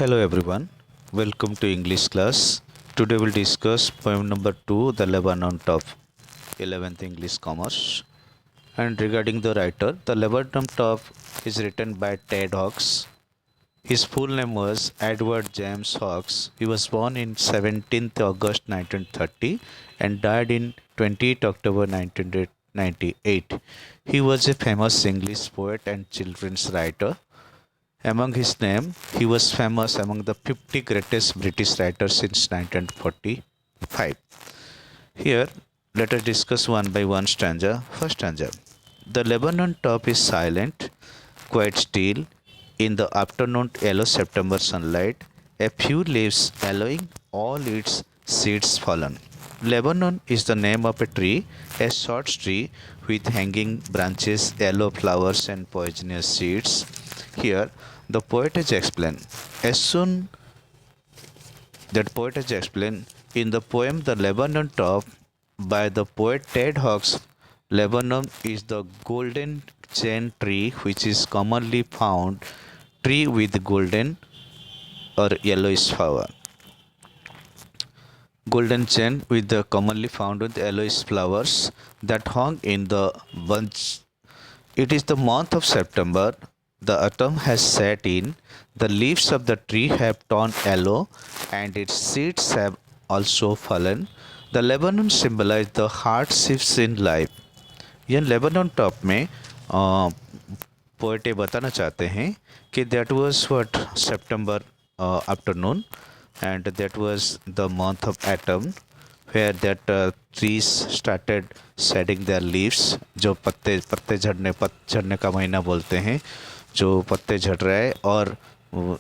Hello everyone, welcome to English class. Today we'll discuss poem number 2, The Lebanon of 11th English Commerce. And regarding the writer, The Lebanon of is written by Ted Hawkes. His full name was Edward James Hawkes. He was born in 17th August 1930 and died in 28th October 1998. He was a famous English poet and children's writer. Among his name, he was famous among the 50 greatest British writers since 1945. Here, let us discuss one by one stanza. First stanza. The Lebanon top is silent, quite still, in the afternoon yellow September sunlight, a few leaves allowing all its seeds fallen. Lebanon is the name of a tree, a short tree with hanging branches, yellow flowers, and poisonous seeds. Here, the poet has explained. As soon that poet has explained in the poem The Lebanon Top by the poet Ted Hawkes, Lebanon is the golden chain tree which is commonly found tree with golden or yellowish flower. Golden chain with the commonly found with yellowish flowers that hung in the bunch. It is the month of September. The autumn has set in, the leaves of the tree have turned yellow, and its seeds have also fallen. The Lebanon symbolizes the hardships in life. यह Lebanon top में poet ये बताना चाहते हैं कि that was what September afternoon and that was the month of atom where that trees started shedding their leaves. जो पत्ते पत्ते झड़ने का महीना बोलते हैं, जो पत्ते झड़ रहे हैं. और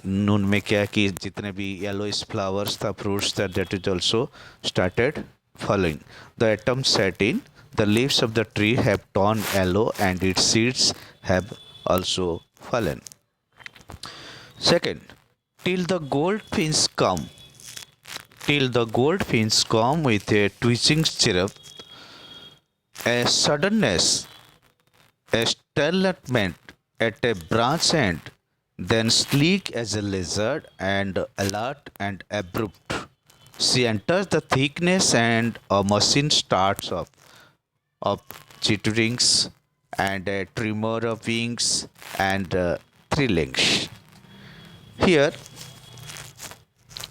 नून में क्या कि जितने भी येलोइश फ्लावर्स था, फ्रूट्स था, that is also started following. The atom set in, the leaves of the tree have turn yellow and it's seeds have also fallen. Second, till the goldfinch come. Till the goldfinch come with a twitching chirp, a suddenness, a startlement at a branch end, then sleek as a lizard and alert and abrupt. She enters the thickness and a machine starts of chitterings and a tremor of wings and thrillings. Here,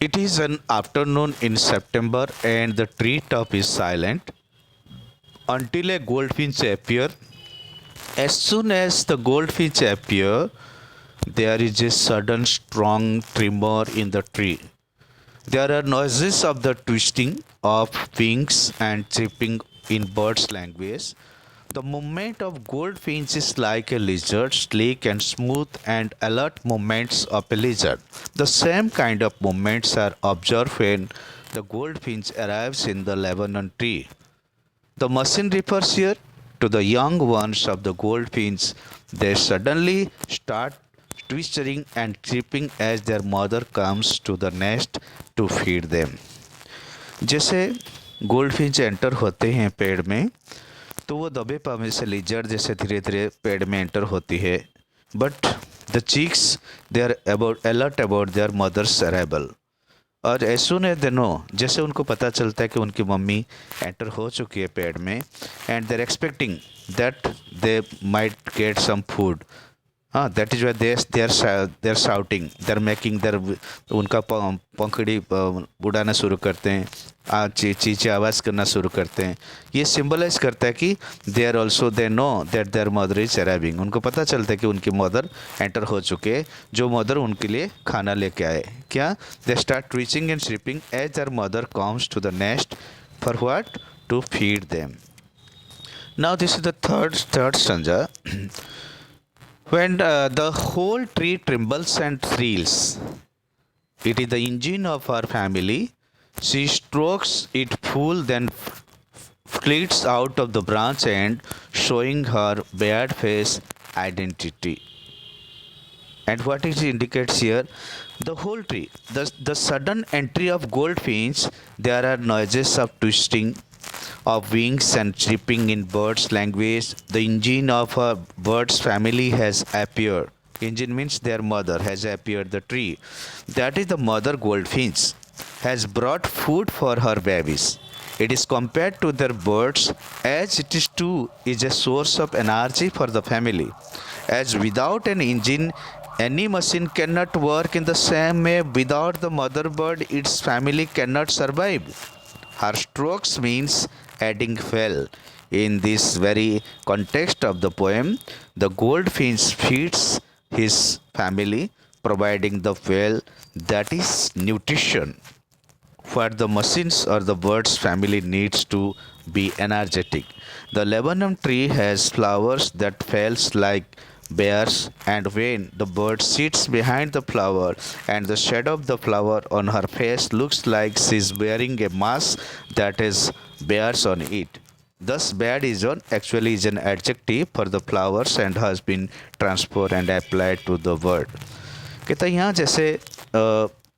it is an afternoon in September and the treetop is silent until a goldfinch appear. As soon as the goldfinch appear, there is a sudden strong tremor in the tree. There are noises of the twisting of wings and chirping in birds' language. The movement of goldfinch is like a lizard, sleek and smooth and alert movements of a lizard. The same kind of movements are observed when the goldfinch arrives in the Lebanon tree. The machine refers here to the young ones of the goldfinch. They suddenly start twittering and chirping as their mother comes to the nest to feed them. जैसे goldfinch enter होते हैं पेड़ में, तो वो दबे पावे से लिजर्ड जैसे धीरे धीरे पेड़ में एंटर होती है. But the chicks they are about alert about their mothers arrival. और as soon as they know, जैसे उनको पता चलता है कि उनकी मम्मी एंटर हो चुकी है पेड़ में, and they are expecting that they might get some food. हाँ, that is why they are shouting, they are making their, उनका पंखड़ी उड़ाना शुरू करते हैं, चीचे आवाज़ करना शुरू करते हैं. ये सिंबलाइज करता है कि they are also, they know that their mother is arriving. उनको पता चलता है कि उनकी मदर एंटर हो चुके हैं, जो मदर उनके लिए खाना लेके आए. क्या? They start twitching and sleeping as their mother comes to the nest for what? To feed them. Now this is the third stanza. When the whole tree trembles and thrills, it is the engine of our family. She strokes it full, then fleets out of the branch end, showing her bared face identity. And what it indicates here, the whole tree, the sudden entry of goldfinch, there are noises of twisting of wings and chirping in birds' language. The engine of a bird's family has appeared. Engine means their mother has appeared the tree. That is the mother goldfinch has brought food for her babies. It is compared to their birds as it is too is a source of energy for the family. As without an engine, any machine cannot work in the same way without the mother bird, its family cannot survive. Her strokes means adding fuel. In this very context of the poem, the goldfinch feeds his family, providing the fuel that is nutrition what the machines or the bird's family needs to be energetic. The Lebanon tree has flowers that falls like bears, and when the bird sits behind the flower and the shadow of the flower on her face looks like she's wearing a mask that has bears on it. Thus, bad is on actually is an adjective for the flowers and has been transferred and applied to the word. कहता है यहाँ जैसे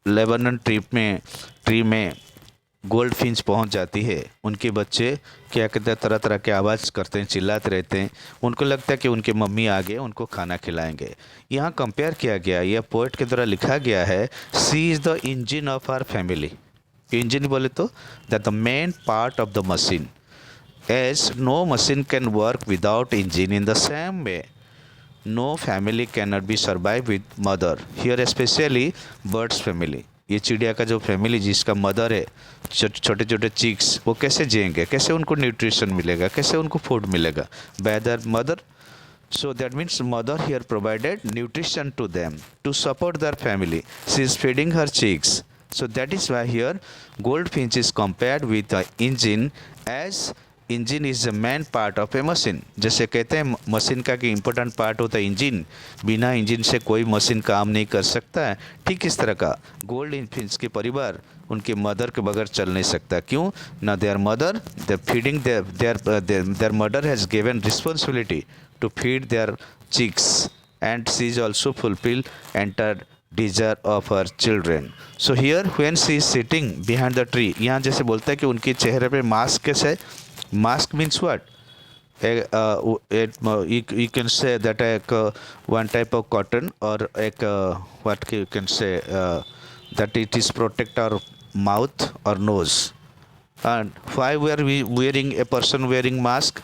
Lebanon tree में gold Finch पहुँच जाती है, उनके बच्चे क्या कहते हैं तरह तरह के आवाज़ करते हैं, चिल्लाते रहते हैं, उनको लगता है कि उनके मम्मी आ गए उनको खाना खिलाएंगे। यहाँ कंपेयर किया गया, यह पोइट के द्वारा लिखा गया है, she is the engine of our family. Engine बोले तो that the main part of the machine, as no machine can work without engine in the same way no family can not be survive with mother, here specially birds family. ये चिड़िया का जो family जिसका mother है, छोटे छोटे chicks, वो कैसे जिएंगे, कैसे उनको न्यूट्रिशन मिलेगा, कैसे उनको फूड मिलेगा, bye there mother. So that means mother here provided nutrition to them to support their family. She is feeding her chicks. So that is why here goldfinch is compared with the engine, as engine is the main part of A machine. जैसे कहते हैं machine का कि important part होता है engine, बिना engine से कोई मशीन काम नहीं कर सकता है, ठीक इस तरह का गोल्ड फिंच के परिवार उनके मदर के बगैर चल नहीं सकता। क्यों ना, there mother they feeding there mother has given responsibility to feed their chicks, and she is also fulfill enter desire of her children. So here when she is sitting behind the tree, यहाँ जैसे बोलता है कि उनके चेहरे पे mask कैसे है, mask means what, you can say that one type of cotton or what you can say that it is protect our mouth or nose. And why were we wearing, a person wearing mask?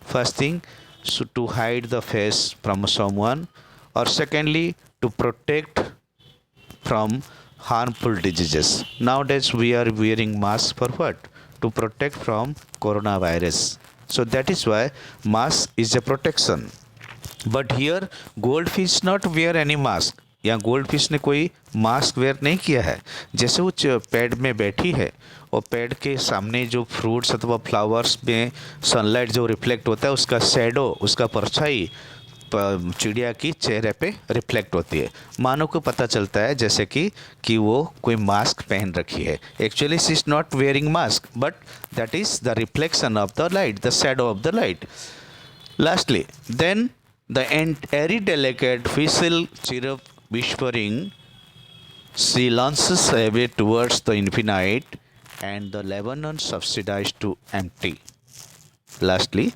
First thing, so to hide the face from someone, or secondly to protect from harmful diseases. Nowadays we are wearing mask for what? To protect from coronavirus. So that is why mask is a protection. But here goldfish not wear any mask. यहाँ gold fish ने कोई mask where नहीं किया है। जैसे वो पेड़ में बैठी है और पेड़ के सामने जो फ्रूट्स अथवा फ्लावर्स में सनलाइट जो रिफ्लेक्ट होता है, उसका शैडो, उसका परछाई चिड़िया की चेहरे पे रिफ्लेक्ट होती है, मानो को पता चलता है जैसे कि वो कोई मास्क पहन रखी है। Actually she is not wearing mask, but that is the reflection of the light, the shadow of the light. Lastly then the airy delicate whistle chirrup whispering, she launches away towards the infinite, and the Lebanon subsidized to empty. Lastly,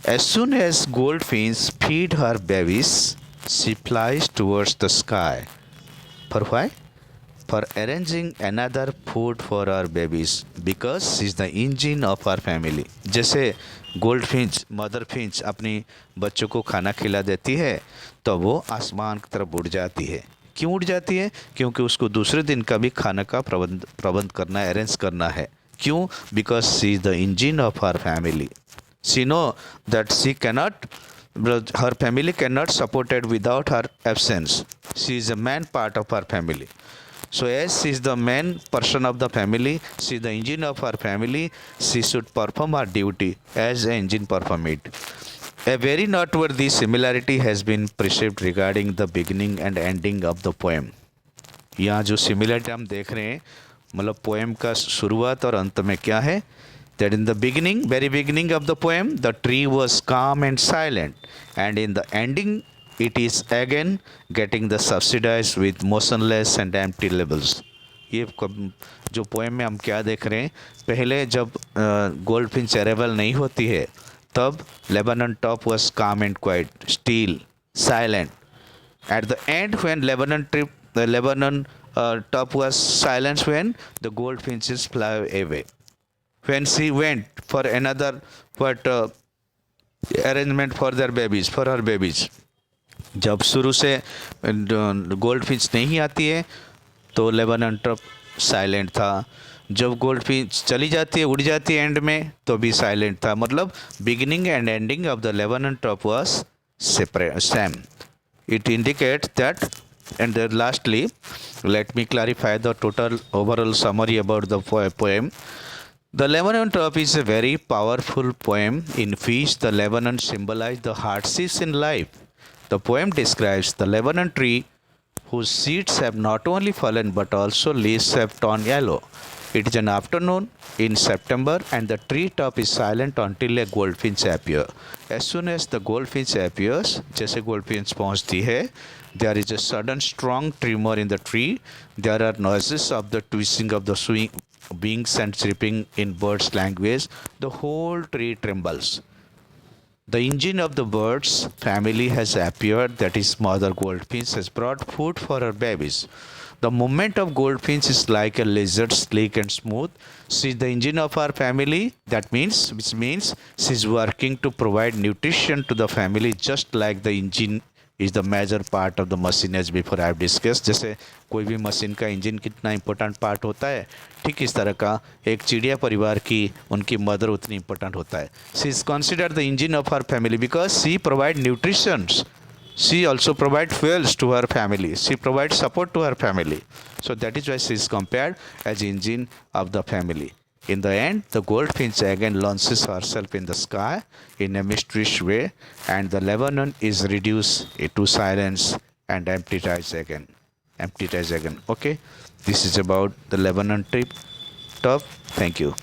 as soon as goldfinch feed her babies, she flies towards the sky. For why? For arranging another food for our babies, because she is the engine of our family. जैसे gold Finch, mother Finch अपनी बच्चों को खाना खिला देती है तो वो आसमान की तरफ उड़ जाती है। क्यों उड़ जाती है? क्योंकि उसको दूसरे दिन का भी खाना का प्रबंध करना है, अरेंज करना है। क्यों? Because she is the engine of our family. She know that she cannot, her family cannot supported without her absence. She is a main part of our family. So as she is the main person of the family, she is the engine of our family, she should perform her duty as an engine perform it. A very noteworthy similarity has been perceived regarding the beginning and ending of the poem. यहाँ जो similarity हम देख रहे हैं, मतलब poem का शुरुआत और अंत में क्या है, that in the beginning, very beginning of the poem, the tree was calm and silent, and in the ending it is again getting the subsidized with motionless and empty levels. ये जो poem में हम क्या देख रहे हैं, पहले जब गोल्डफिंच अरेबल नहीं होती है तब लेबनन टॉप वाज काम and quite, steel, silent, At the end, when the Lebanon top was silenced when the goldfinches fly away. When she went for another what arrangement for their babies, for her babies. जब शुरू से gold Finch नहीं आती है तो Lebanon trough silent था. जब gold Finch चली जाती है, उड़ जाती है एंड में, तो भी साइलेंट था. मतलब beginning and ending of the Lebanon trip was separate same. It indicates that, and then lastly, let me clarify the total overall summary about the poem. The Lebanon Top is a very powerful poem in which the Lebanon symbolizes the hardships in life. The poem describes the Lebanon tree whose seeds have not only fallen but also leaves have turned yellow. It is an afternoon in September and the tree top is silent until a goldfinch appears. As soon as the goldfinch appears, जैसे goldfinch पहुंचती है, there is a sudden strong tremor in the tree. There are noises of the twisting of the swing wings and chirping in birds' language. The whole tree trembles. The engine of the bird's family has appeared, that is, Mother Goldfinch has brought food for her babies. The movement of Goldfinch is like a lizard, sleek and smooth. She is the engine of our family, which means she is working to provide nutrition to the family, just like the engine is the major part of the machine as before I have discussed. जैसे कोई भी machine का engine कितना important part होता है, ठीक इस तरह का एक चिड़िया परिवार की उनकी मदर उतनी इंपॉर्टेंट होता है. She is considered the engine of her family because she provide nutritions. She also provides fuels to her family. She provides support to her family. So that is why she is compared as engine of the family. In the end, the goldfinch again launches herself in the sky in a mysterious way, and the Lebanon is reduced to silence and emptiness again. Emptiness again. Okay, this is about the Lebanon trip. Top. Thank you.